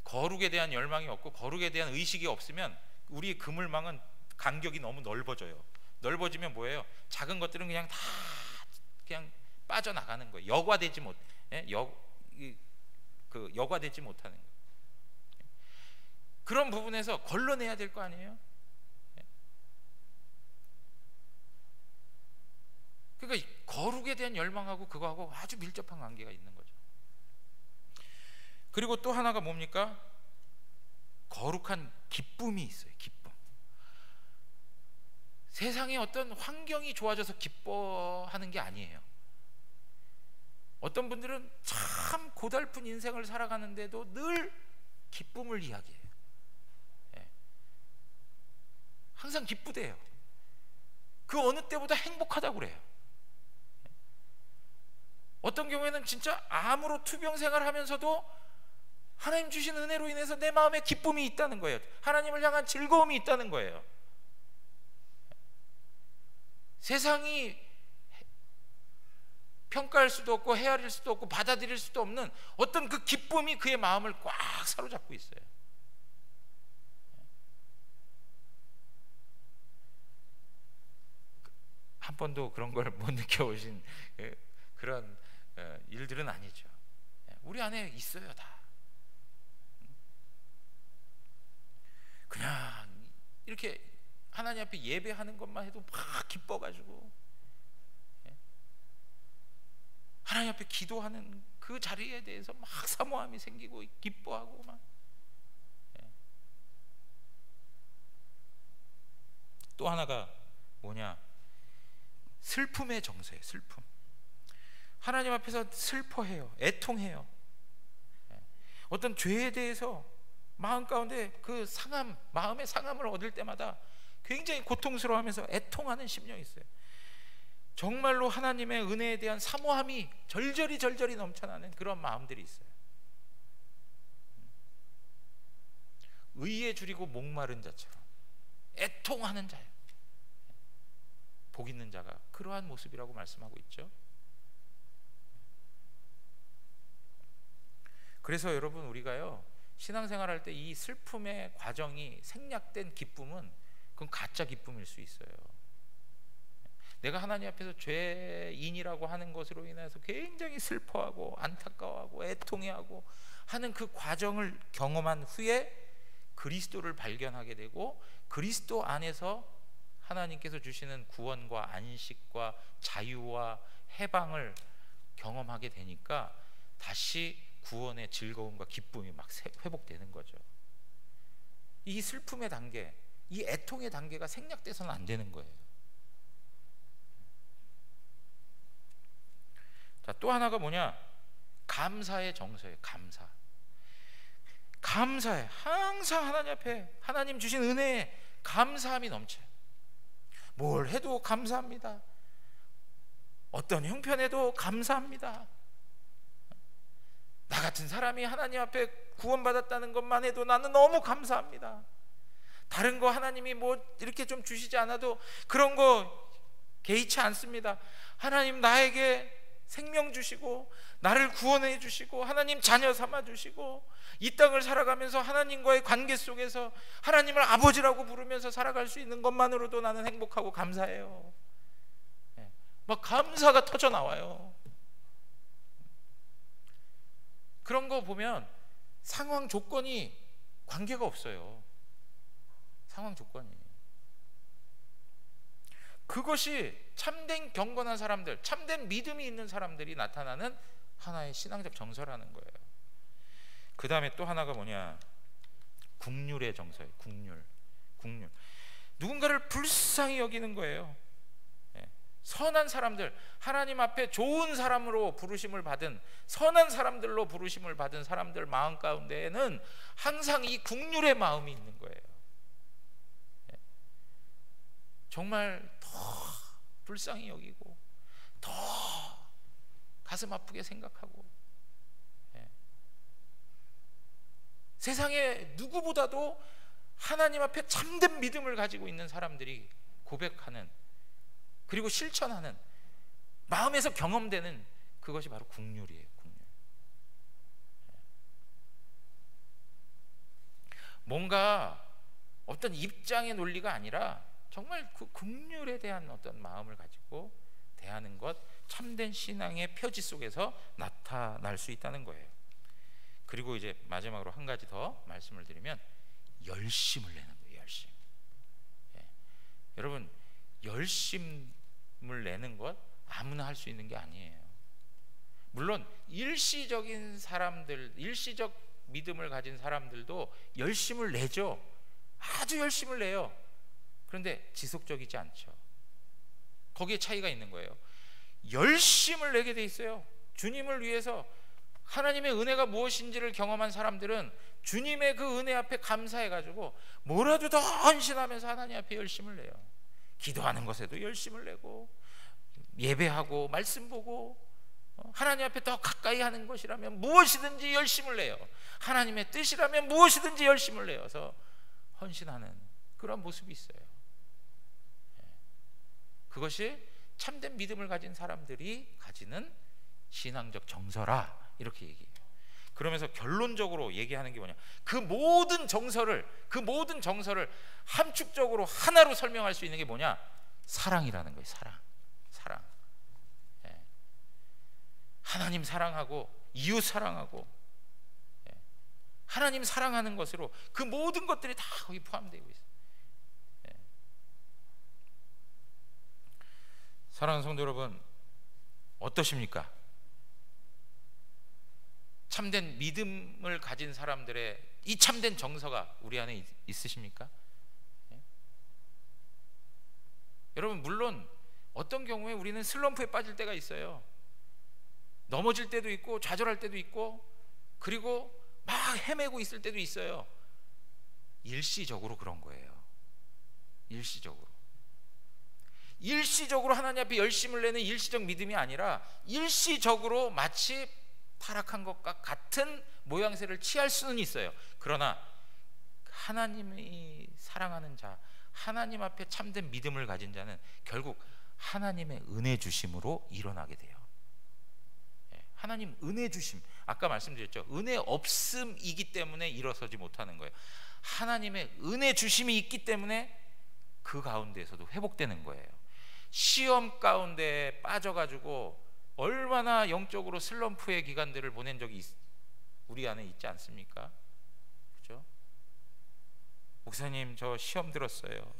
거룩에 대한 열망이 없고 거룩에 대한 의식이 없으면 우리의 그물망은 간격이 너무 넓어져요. 넓어지면 뭐예요? 작은 것들은 그냥 다 그냥 빠져나가는 거예요. 여과되지 못하는 거예요. 그런 부분에서 걸러내야 될 거 아니에요? 그러니까 거룩에 대한 열망하고 그거하고 아주 밀접한 관계가 있는 거죠. 그리고 또 하나가 뭡니까? 거룩한 기쁨이 있어요. 기쁨. 세상에 어떤 환경이 좋아져서 기뻐하는 게 아니에요. 어떤 분들은 참 고달픈 인생을 살아가는데도 늘 기쁨을 이야기해요. 항상 기쁘대요. 그 어느 때보다 행복하다고 그래요. 어떤 경우에는 진짜 암으로 투병 생활하면서도 하나님 주신 은혜로 인해서 내 마음에 기쁨이 있다는 거예요. 하나님을 향한 즐거움이 있다는 거예요. 세상이 평가할 수도 없고 헤아릴 수도 없고 받아들일 수도 없는 어떤 그 기쁨이 그의 마음을 꽉 사로잡고 있어요. 한 번도 그런 걸 못 느껴보신 그런 일들은 아니죠. 우리 안에 있어요. 다 그냥 이렇게 하나님 앞에 예배하는 것만 해도 막 기뻐가지고 하나님 앞에 기도하는 그 자리에 대해서 막 사모함이 생기고 기뻐하고 막. 또 하나가 뭐냐? 슬픔의 정서예요. 슬픔. 하나님 앞에서 슬퍼해요. 애통해요. 어떤 죄에 대해서 마음 가운데 그 상함, 마음의 상함을 얻을 때마다 굉장히 고통스러워하면서 애통하는 심령이 있어요. 정말로 하나님의 은혜에 대한 사모함이 절절히 넘쳐나는 그런 마음들이 있어요. 의에 줄이고 목마른 자처럼 애통하는 자예요. 복 있는 자가 그러한 모습이라고 말씀하고 있죠. 그래서 여러분 우리가요 신앙생활할 때 이 슬픔의 과정이 생략된 기쁨은 그건 가짜 기쁨일 수 있어요. 내가 하나님 앞에서 죄인이라고 하는 것으로 인해서 굉장히 슬퍼하고 안타까워하고 애통해하고 하는 그 과정을 경험한 후에 그리스도를 발견하게 되고 그리스도 안에서 하나님께서 주시는 구원과 안식과 자유와 해방을 경험하게 되니까 다시 구원의 즐거움과 기쁨이 막 회복되는 거죠. 이 슬픔의 단계, 이 애통의 단계가 생략돼서는 안 되는 거예요. 자, 또 하나가 뭐냐? 감사의 정서예요. 감사해. 항상 하나님 앞에 하나님 주신 은혜에 감사함이 넘쳐요. 뭘 해도 감사합니다. 어떤 형편에도 감사합니다. 나 같은 사람이 하나님 앞에 구원받았다는 것만 해도 나는 너무 감사합니다. 다른 거 하나님이 뭐 이렇게 좀 주시지 않아도 그런 거 개의치 않습니다. 하나님 나에게 생명 주시고 나를 구원해 주시고 하나님 자녀 삼아 주시고 이 땅을 살아가면서 하나님과의 관계 속에서 하나님을 아버지라고 부르면서 살아갈 수 있는 것만으로도 나는 행복하고 감사해요. 막 감사가 터져 나와요. 그런 거 보면 상황 조건이 관계가 없어요. 상황 조건이. 그것이 참된 경건한 사람들, 참된 믿음이 있는 사람들이 나타나는 하나의 신앙적 정서라는 거예요. 그 다음에 또 하나가 뭐냐? 국률의 정서예요. 국률. 누군가를 불쌍히 여기는 거예요. 선한 사람들, 하나님 앞에 좋은 사람으로 부르심을 받은, 선한 사람들로 부르심을 받은 사람들 마음 가운데에는 항상 이 긍휼의 마음이 있는 거예요. 정말 더 불쌍히 여기고 더 가슴 아프게 생각하고, 세상에 누구보다도 하나님 앞에 참된 믿음을 가지고 있는 사람들이 고백하는, 그리고 실천하는, 마음에서 경험되는 그것이 바로 긍휼이에요. 긍휼. 뭔가 어떤 입장의 논리가 아니라 정말 그 긍휼에 대한 어떤 마음을 가지고 대하는 것, 참된 신앙의 표지 속에서 나타날 수 있다는 거예요. 그리고 이제 마지막으로 한 가지 더 말씀을 드리면, 열심을 내는 거예요. 열심. 여러분, 열심을 내는 것 아무나 할 수 있는 게 아니에요. 물론 일시적인 사람들, 일시적 믿음을 가진 사람들도 열심을 내죠. 아주 열심을 내요. 그런데 지속적이지 않죠. 거기에 차이가 있는 거예요. 열심을 내게 돼 있어요. 주님을 위해서 하나님의 은혜가 무엇인지를 경험한 사람들은 주님의 그 은혜 앞에 감사해가지고 뭐라도 더 헌신하면서 하나님 앞에 열심을 내요. 기도하는 것에도 열심을 내고, 예배하고 말씀 보고, 하나님 앞에 더 가까이 하는 것이라면 무엇이든지 열심을 내요. 하나님의 뜻이라면 무엇이든지 열심을 내어서 헌신하는 그런 모습이 있어요. 그것이 참된 믿음을 가진 사람들이 가지는 신앙적 정서라, 이렇게 얘기해요. 그러면서 결론적으로 얘기하는 게 뭐냐, 그 모든 정서를 함축적으로 하나로 설명할 수 있는 게 뭐냐, 사랑이라는 거예요. 사랑. 하나님 사랑하고 이웃 사랑하고, 하나님 사랑하는 것으로 그 모든 것들이 다 거기 포함되고 있어요. 사랑하는 성도 여러분, 어떠십니까? 참된 믿음을 가진 사람들의 이 참된 정서가 우리 안에 있으십니까? 여러분, 물론 어떤 경우에 우리는 슬럼프에 빠질 때가 있어요. 넘어질 때도 있고 좌절할 때도 있고, 그리고 막 헤매고 있을 때도 있어요. 일시적으로 그런 거예요. 일시적으로 하나님 앞에 열심을 내는 일시적 믿음이 아니라, 일시적으로 마치 타락한 것과 같은 모양새를 취할 수는 있어요. 그러나 하나님이 사랑하는 자, 하나님 앞에 참된 믿음을 가진 자는 결국 하나님의 은혜 주심으로 일어나게 돼요. 하나님 은혜 주심, 아까 말씀드렸죠. 은혜 없음이기 때문에 일어서지 못하는 거예요. 하나님의 은혜 주심이 있기 때문에 그 가운데에서도 회복되는 거예요. 시험 가운데 빠져가지고 얼마나 영적으로 슬럼프의 기간들을 보낸 적이 우리 안에 있지 않습니까? 그렇죠? 목사님, 저 시험 들었어요.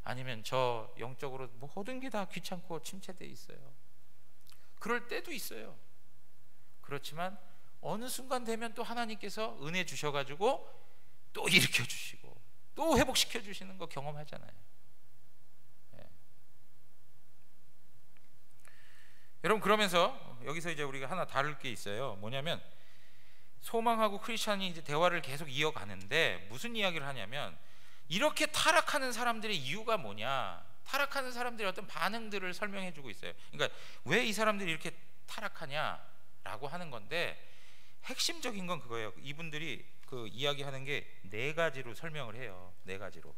아니면 저 영적으로 모든 게 다 귀찮고 침체돼 있어요. 그럴 때도 있어요. 그렇지만 어느 순간 되면 또 하나님께서 은혜 주셔가지고 또 일으켜 주시고 또 회복시켜 주시는 거 경험하잖아요. 여러분, 그러면서 여기서 이제 우리가 하나 다룰 게 있어요. 뭐냐면, 소망하고 크리스찬이 이제 대화를 계속 이어가는데 무슨 이야기를 하냐면, 이렇게 타락하는 사람들의 이유가 뭐냐, 타락하는 사람들의 어떤 반응들을 설명해 주고 있어요. 그러니까 왜 이 사람들이 이렇게 타락하냐라고 하는 건데, 핵심적인 건 그거예요. 이분들이 그 이야기하는 게 네 가지로 설명을 해요. 네 가지로.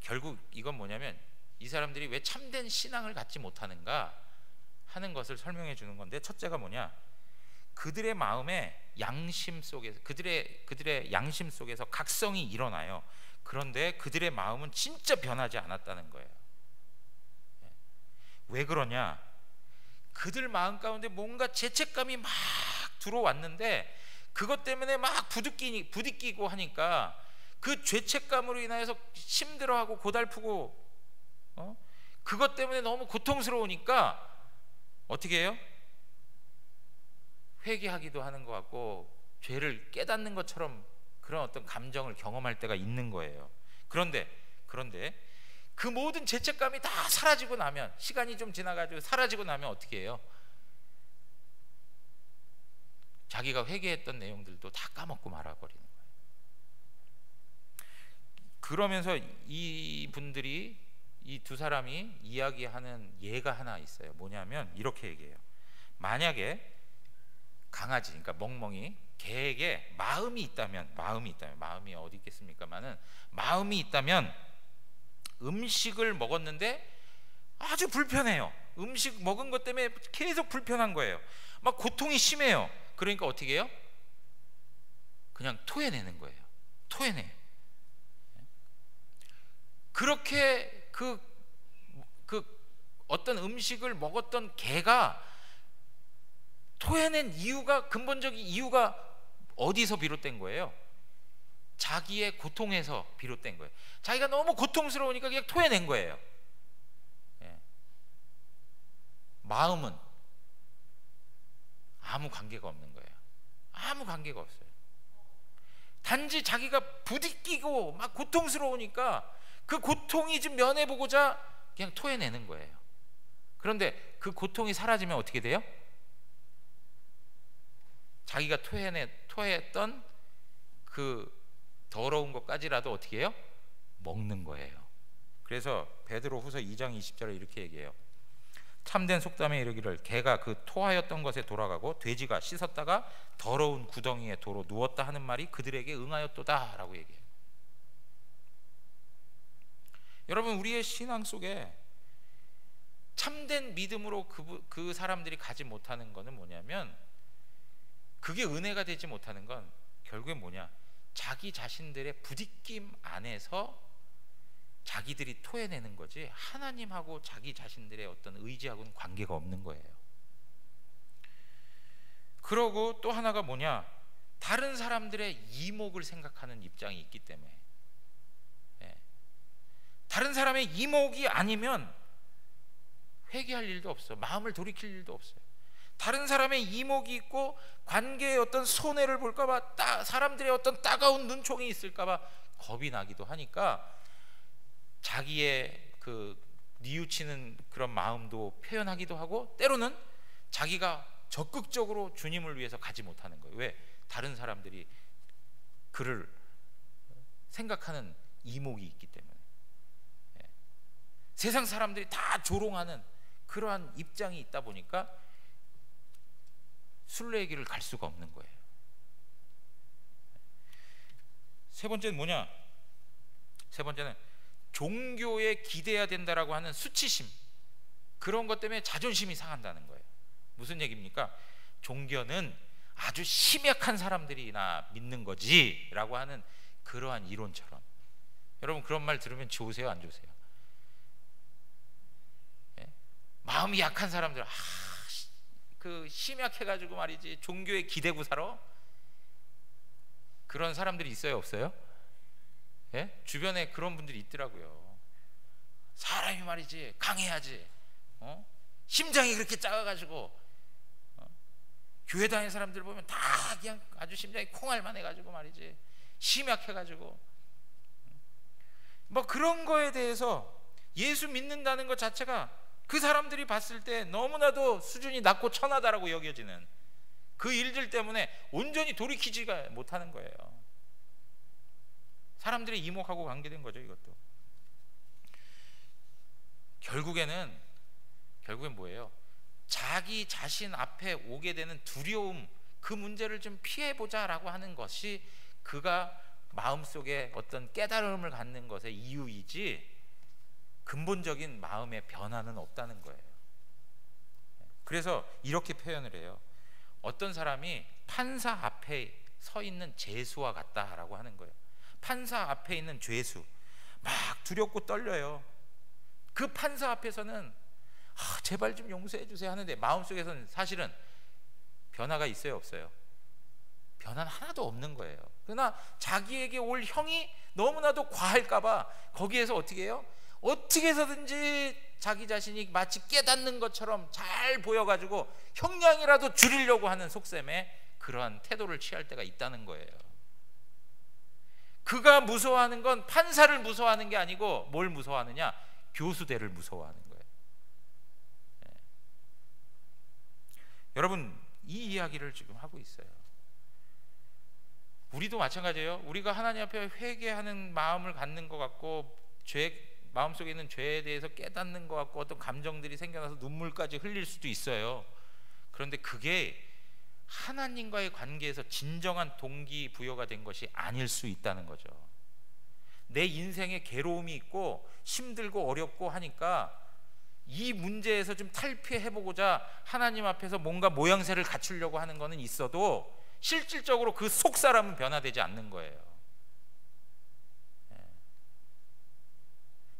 결국 이건 뭐냐면, 이 사람들이 왜 참된 신앙을 갖지 못하는가 하는 것을 설명해 주는 건데, 첫째가 뭐냐, 그들의 마음에 양심 속에서, 그들의 양심 속에서 각성이 일어나요. 그런데 그들의 마음은 진짜 변하지 않았다는 거예요. 왜 그러냐, 그들 마음 가운데 뭔가 죄책감이 막 들어왔는데 그것 때문에 막 부딪히고 하니까 그 죄책감으로 인하여서 힘들어하고 고달프고, 그것 때문에 너무 고통스러우니까 어떻게 해요? 회개하기도 하는 것 같고 죄를 깨닫는 것처럼 그런 어떤 감정을 경험할 때가 있는 거예요. 그런데 그 모든 죄책감이 다 사라지고 나면, 시간이 좀 지나가지고 사라지고 나면 어떻게 해요? 자기가 회개했던 내용들도 다 까먹고 말아버리는 거예요. 그러면서 이 분들이, 이 두 사람이 이야기하는 예가 하나 있어요. 뭐냐면 이렇게 얘기해요. 만약에 강아지, 그러니까 멍멍이 개에게 마음이 있다면, 마음이 어디 있겠습니까만은, 마음이 있다면 음식을 먹었는데 아주 불편해요. 음식 먹은 것 때문에 계속 불편한 거예요. 막 고통이 심해요. 그러니까 어떻게 해요? 그냥 토해내는 거예요. 토해내. 그렇게 그 어떤 음식을 먹었던 개가 토해낸 이유가, 근본적인 이유가 어디서 비롯된 거예요? 자기의 고통에서 비롯된 거예요. 자기가 너무 고통스러우니까 그냥 토해낸 거예요. 마음은 아무 관계가 없는 거예요. 아무 관계가 없어요. 단지 자기가 부딪히고 막 고통스러우니까 그 고통이 좀 면해보고자 그냥 토해내는 거예요. 그런데 그 고통이 사라지면 어떻게 돼요? 자기가 토했던 그 더러운 것까지라도 어떻게 해요? 먹는 거예요. 그래서 베드로후서 2장 20절에 이렇게 얘기해요. 참된 속담에 이르기를 개가 그 토하였던 것에 돌아가고 돼지가 씻었다가 더러운 구덩이에 도로 누웠다 하는 말이 그들에게 응하였도다 라고 얘기해요. 여러분, 우리의 신앙 속에 참된 믿음으로 그 사람들이 가지 못하는 것은 뭐냐면, 그게 은혜가 되지 못하는 건 결국에 뭐냐, 자기 자신들의 부딪힘 안에서 자기들이 토해내는 거지, 하나님하고 자기 자신들의 어떤 의지하고는 관계가 없는 거예요. 그러고 또 하나가 뭐냐, 다른 사람들의 이목을 생각하는 입장이 있기 때문에, 다른 사람의 이목이 아니면 회개할 일도 없어. 마음을 돌이킬 일도 없어요. 다른 사람의 이목이 있고 관계에 어떤 손해를 볼까봐, 사람들의 어떤 따가운 눈총이 있을까봐 겁이 나기도 하니까 자기의 그 뉘우치는 그런 마음도 표현하기도 하고, 때로는 자기가 적극적으로 주님을 위해서 가지 못하는 거예요. 왜? 다른 사람들이 그를 생각하는 이목이 있기 때문에. 세상 사람들이 다 조롱하는 그러한 입장이 있다 보니까 순례의 길을 갈 수가 없는 거예요. 세 번째는 뭐냐? 세 번째는 종교에 기대야 된다라고 하는 수치심, 그런 것 때문에 자존심이 상한다는 거예요. 무슨 얘기입니까? 종교는 아주 심약한 사람들이나 믿는 거지 라고 하는 그러한 이론처럼. 여러분, 그런 말 들으면 좋으세요, 안 좋으세요? 마음이 약한 사람들, 그 심약해가지고 말이지 종교에 기대고 살아? 그런 사람들이 있어요, 없어요? 주변에 그런 분들이 있더라고요. 사람이 말이지 강해야지, 심장이 그렇게 작아가지고, 교회 다니는 사람들 보면 다 그냥 아주 심장이 콩알만 해가지고 말이지, 심약해가지고, 뭐 그런 거에 대해서 예수 믿는다는 것 자체가 그 사람들이 봤을 때 너무나도 수준이 낮고 천하다라고 여겨지는 그 일들 때문에 온전히 돌이키지가 못하는 거예요. 사람들의 이목하고 관계된 거죠, 이것도. 결국엔 뭐예요? 자기 자신 앞에 오게 되는 두려움, 그 문제를 좀 피해보자라고 하는 것이 그가 마음속에 어떤 깨달음을 갖는 것의 이유이지, 근본적인 마음의 변화는 없다는 거예요. 그래서 이렇게 표현을 해요. 어떤 사람이 판사 앞에 서 있는 죄수와 같다라고 하는 거예요. 판사 앞에 있는 죄수, 막 두렵고 떨려요. 그 판사 앞에서는 제발 좀 용서해 주세요 하는데 마음속에서는 사실은 변화가 있어요, 없어요? 변화는 하나도 없는 거예요. 그러나 자기에게 올 형이 너무나도 과할까봐 거기에서 어떻게 해요? 어떻게 해서든지 자기 자신이 마치 깨닫는 것처럼 잘 보여가지고 형량이라도 줄이려고 하는 속셈에 그러한 태도를 취할 때가 있다는 거예요. 그가 무서워하는 건 판사를 무서워하는 게 아니고 뭘 무서워하느냐? 교수대를 무서워하는 거예요. 예. 여러분, 이 이야기를 지금 하고 있어요. 우리도 마찬가지예요. 우리가 하나님 앞에 회개하는 마음을 갖는 것 같고, 마음속에 있는 죄에 대해서 깨닫는 것 같고, 어떤 감정들이 생겨나서 눈물까지 흘릴 수도 있어요. 그런데 그게 하나님과의 관계에서 진정한 동기부여가 된 것이 아닐 수 있다는 거죠. 내 인생에 괴로움이 있고 힘들고 어렵고 하니까 이 문제에서 좀 탈피해보고자 하나님 앞에서 뭔가 모양새를 갖추려고 하는 것은 있어도 실질적으로 그 속 사람은 변화되지 않는 거예요.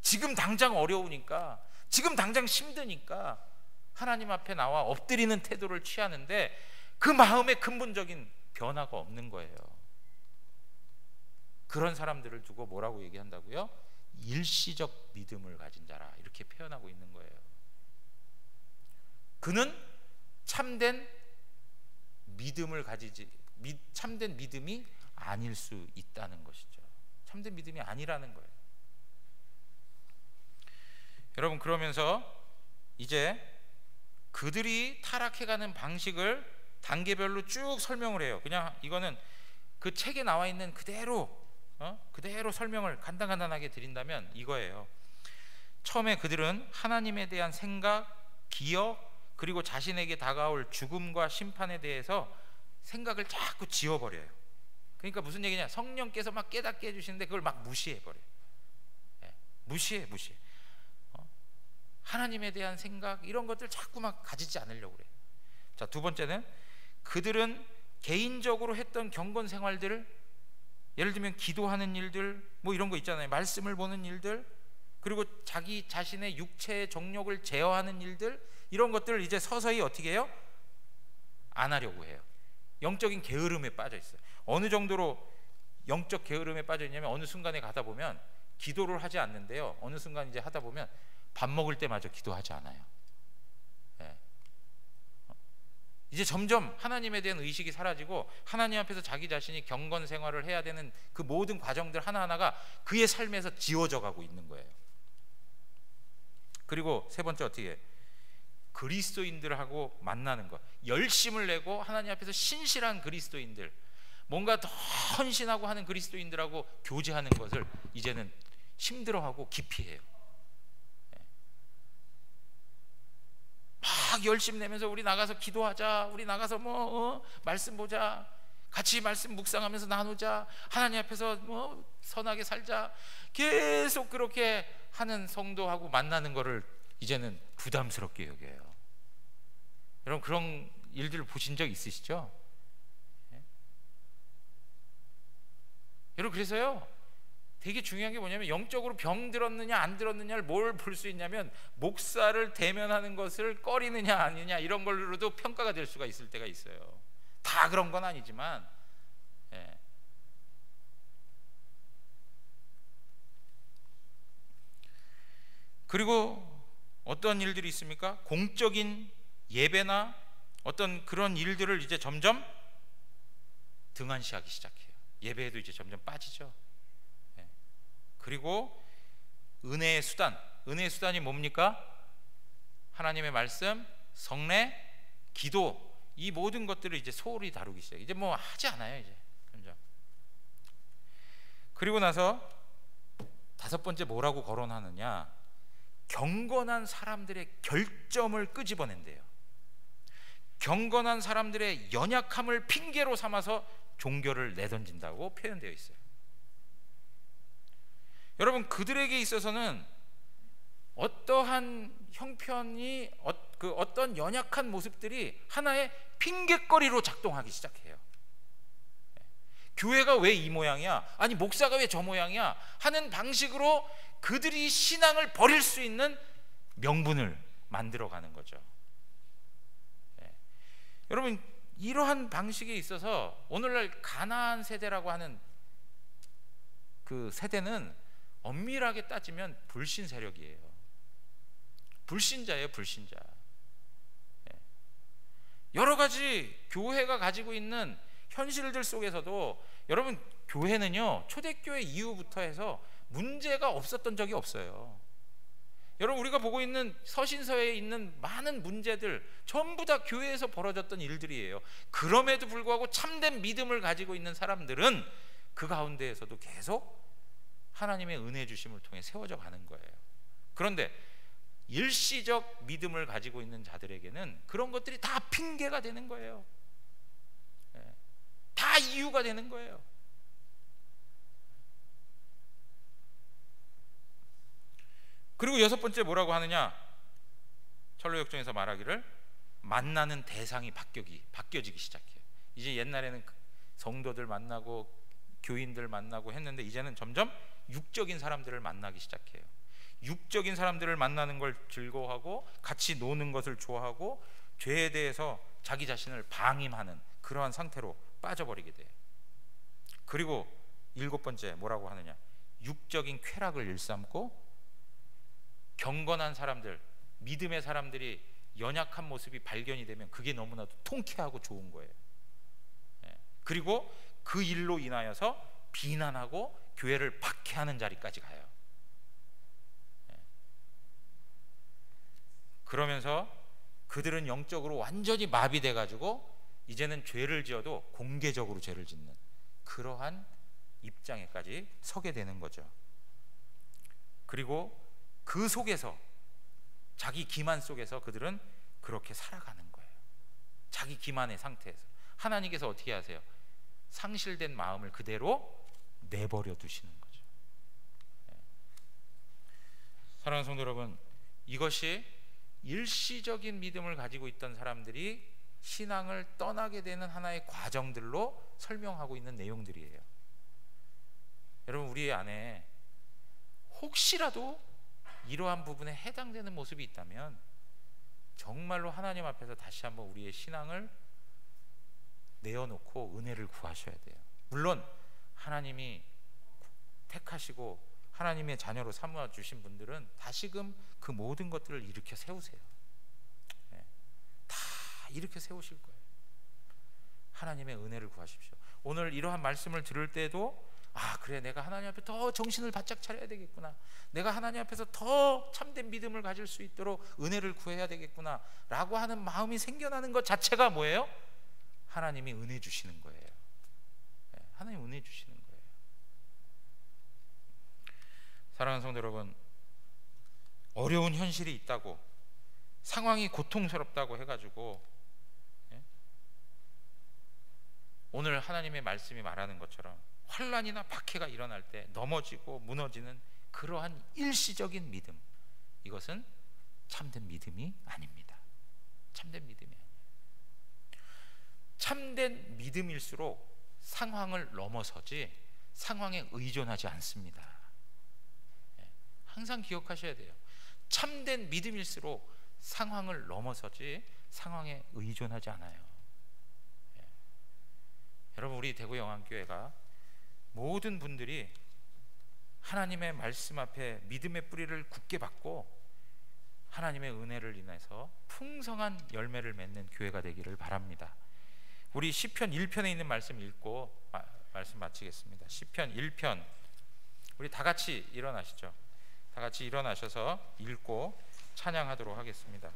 지금 당장 어려우니까, 지금 당장 힘드니까 하나님 앞에 나와 엎드리는 태도를 취하는데 그 마음에 근본적인 변화가 없는 거예요. 그런 사람들을 두고 뭐라고 얘기한다고요? 일시적 믿음을 가진 자라, 이렇게 표현하고 있는 거예요. 그는 참된 믿음을 가지지, 참된 믿음이 아닐 수 있다는 것이죠. 참된 믿음이 아니라는 거예요. 여러분, 그러면서 이제 그들이 타락해가는 방식을 단계별로 쭉 설명을 해요. 그냥 이거는 그 책에 나와 있는 그대로 설명을 간단하게 드린다면 이거예요. 처음에 그들은 하나님에 대한 생각, 기억, 그리고 자신에게 다가올 죽음과 심판에 대해서 생각을 자꾸 지워버려요. 그러니까 무슨 얘기냐, 성령께서 막 깨닫게 해주시는데 그걸 막 무시해버려요. 무시해. 하나님에 대한 생각, 이런 것들 자꾸 막 가지지 않으려고 그래요. 자, 두 번째는 그들은 개인적으로 했던 경건 생활들을, 예를 들면 기도하는 일들, 뭐 이런 거 있잖아요. 말씀을 보는 일들, 그리고 자기 자신의 육체의 정욕을 제어하는 일들, 이런 것들을 이제 서서히 어떻게 해요? 안 하려고 해요. 영적인 게으름에 빠져 있어요. 어느 정도로 영적 게으름에 빠져 있냐면, 어느 순간에 가다 보면 기도를 하지 않는데요, 어느 순간 이제 하다 보면 밥 먹을 때마저 기도하지 않아요. 이제 점점 하나님에 대한 의식이 사라지고 하나님 앞에서 자기 자신이 경건 생활을 해야 되는 그 모든 과정들 하나하나가 그의 삶에서 지워져 가고 있는 거예요. 그리고 세 번째, 어떻게 해? 그리스도인들하고 만나는 것, 열심을 내고 하나님 앞에서 신실한 그리스도인들, 뭔가 더 헌신하고 하는 그리스도인들하고 교제하는 것을 이제는 힘들어하고 기피해요. 막 열심 내면서 우리 나가서 기도하자, 우리 나가서 말씀 보자, 같이 말씀 묵상하면서 나누자, 하나님 앞에서 선하게 살자, 계속 그렇게 하는 성도하고 만나는 거를 이제는 부담스럽게 여겨요. 여러분, 그런 일들을 보신 적 있으시죠? 여러분, 그래서요, 되게 중요한 게 뭐냐면, 영적으로 병 들었느냐 안 들었느냐를 뭘 볼 수 있냐면, 목사를 대면하는 것을 꺼리느냐 아니냐, 이런 걸로도 평가가 될 수가 있을 때가 있어요. 다 그런 건 아니지만. 그리고 어떤 일들이 있습니까? 공적인 예배나 어떤 그런 일들을 이제 점점 등한시하기 시작해요. 예배에도 이제 점점 빠지죠. 그리고 은혜의 수단이 뭡니까? 하나님의 말씀, 성례, 기도, 이 모든 것들을 이제 소홀히 다루기 시작해요. 이제 뭐 하지 않아요, 이제 점점. 그리고 나서 다섯 번째, 뭐라고 거론하느냐? 경건한 사람들의 결점을 끄집어낸대요. 경건한 사람들의 연약함을 핑계로 삼아서 종교를 내던진다고 표현되어 있어요. 여러분, 그들에게 있어서는 어떠한 형편이, 어떤 연약한 모습들이 하나의 핑계거리로 작동하기 시작해요. 교회가 왜 이 모양이야? 아니, 목사가 왜 저 모양이야? 하는 방식으로 그들이 신앙을 버릴 수 있는 명분을 만들어가는 거죠. 여러분, 이러한 방식에 있어서 오늘날 가나안 세대라고 하는 그 세대는 엄밀하게 따지면 불신 세력이에요. 불신자예요, 불신자. 여러 가지 교회가 가지고 있는 현실들 속에서도, 여러분, 교회는요, 초대교회 이후부터 해서 문제가 없었던 적이 없어요. 여러분, 우리가 보고 있는 서신서에 있는 많은 문제들 전부 다 교회에서 벌어졌던 일들이에요. 그럼에도 불구하고 참된 믿음을 가지고 있는 사람들은 그 가운데에서도 계속 하나님의 은혜 주심을 통해 세워져 가는 거예요. 그런데 일시적 믿음을 가지고 있는 자들에게는 그런 것들이 다 핑계가 되는 거예요. 다 이유가 되는 거예요. 그리고 여섯 번째 뭐라고 하느냐? 철로역정에서 말하기를 만나는 대상이 바뀌어지기 시작해요. 이제 옛날에는 성도들 만나고 교인들 만나고 했는데 이제는 점점 육적인 사람들을 만나기 시작해요. 육적인 사람들을 만나는 걸 즐거워하고 같이 노는 것을 좋아하고 죄에 대해서 자기 자신을 방임하는 그러한 상태로 빠져버리게 돼요. 그리고 일곱 번째 뭐라고 하느냐? 육적인 쾌락을 일삼고 경건한 사람들, 믿음의 사람들이 연약한 모습이 발견이 되면 그게 너무나도 통쾌하고 좋은 거예요. 그리고 그 일로 인하여서 비난하고 교회를 박해하는 자리까지 가요. 그러면서 그들은 영적으로 완전히 마비돼 가지고 이제는 죄를 지어도 공개적으로 죄를 짓는 그러한 입장에까지 서게 되는 거죠. 그리고 그 속에서 자기 기만 속에서 그들은 그렇게 살아가는 거예요. 자기 기만의 상태에서 하나님께서 어떻게 하세요? 상실된 마음을 그대로 내버려 두시는 거죠. 사랑하는 성도 여러분, 이것이 일시적인 믿음을 가지고 있던 사람들이 신앙을 떠나게 되는 하나의 과정들로 설명하고 있는 내용들이에요. 여러분, 우리 안에 혹시라도 이러한 부분에 해당되는 모습이 있다면 정말로 하나님 앞에서 다시 한번 우리의 신앙을 내어놓고 은혜를 구하셔야 돼요. 물론 하나님이 택하시고 하나님의 자녀로 삼아 주신 분들은 다시금 그 모든 것들을 일으켜 세우세요. 다 일으켜 세우실 거예요. 하나님의 은혜를 구하십시오. 오늘 이러한 말씀을 들을 때도 그래, 내가 하나님 앞에 더 정신을 바짝 차려야 되겠구나, 내가 하나님 앞에서 더 참된 믿음을 가질 수 있도록 은혜를 구해야 되겠구나 라고 하는 마음이 생겨나는 것 자체가 뭐예요? 하나님이 은혜 주시는 거예요. 하나님 은혜 주시는 거예요. 사랑하는 성도 여러분, 어려운 현실이 있다고, 상황이 고통스럽다고 해가지고 오늘 하나님의 말씀이 말하는 것처럼 환난이나 박해가 일어날 때 넘어지고 무너지는 그러한 일시적인 믿음, 이것은 참된 믿음이 아닙니다. 참된 믿음이 아니에요. 참된 믿음일수록 상황을 넘어서지 상황에 의존하지 않습니다. 항상 기억하셔야 돼요. 참된 믿음일수록 상황을 넘어서지 상황에 의존하지 않아요. 여러분, 우리 대구 영안교회가 모든 분들이 하나님의 말씀 앞에 믿음의 뿌리를 굳게 받고 하나님의 은혜를 인해서 풍성한 열매를 맺는 교회가 되기를 바랍니다. 우리 시편 1편에 있는 말씀 읽고 말씀 마치겠습니다. 시편 1편, 우리 다 같이 일어나시죠. 다 같이 일어나셔서 읽고 찬양하도록 하겠습니다.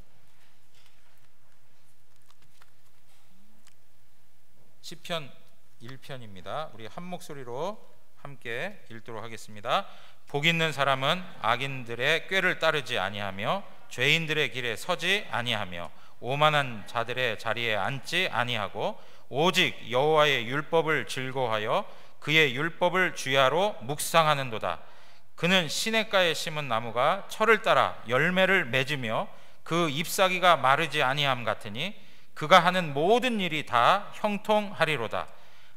시편 1편입니다. 우리 한 목소리로 함께 읽도록 하겠습니다. 복 있는 사람은 악인들의 꾀를 따르지 아니하며 죄인들의 길에 서지 아니하며 오만한 자들의 자리에 앉지 아니하고 오직 여호와의 율법을 즐거워하여 그의 율법을 주야로 묵상하는도다. 그는 시냇가에 심은 나무가 철을 따라 열매를 맺으며 그 잎사귀가 마르지 아니함 같으니 그가 하는 모든 일이 다 형통하리로다.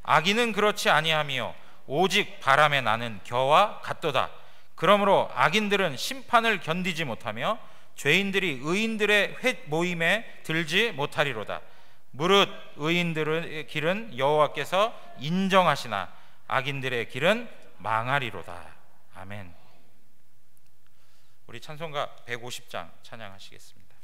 악인은 그렇지 아니하며 오직 바람에 나는 겨와 같도다. 그러므로 악인들은 심판을 견디지 못하며 죄인들이 의인들의 모임에 들지 못하리로다. 무릇 의인들의 길은 여호와께서 인정하시나 악인들의 길은 망하리로다. 아멘. 우리 찬송가 150장 찬양하시겠습니다.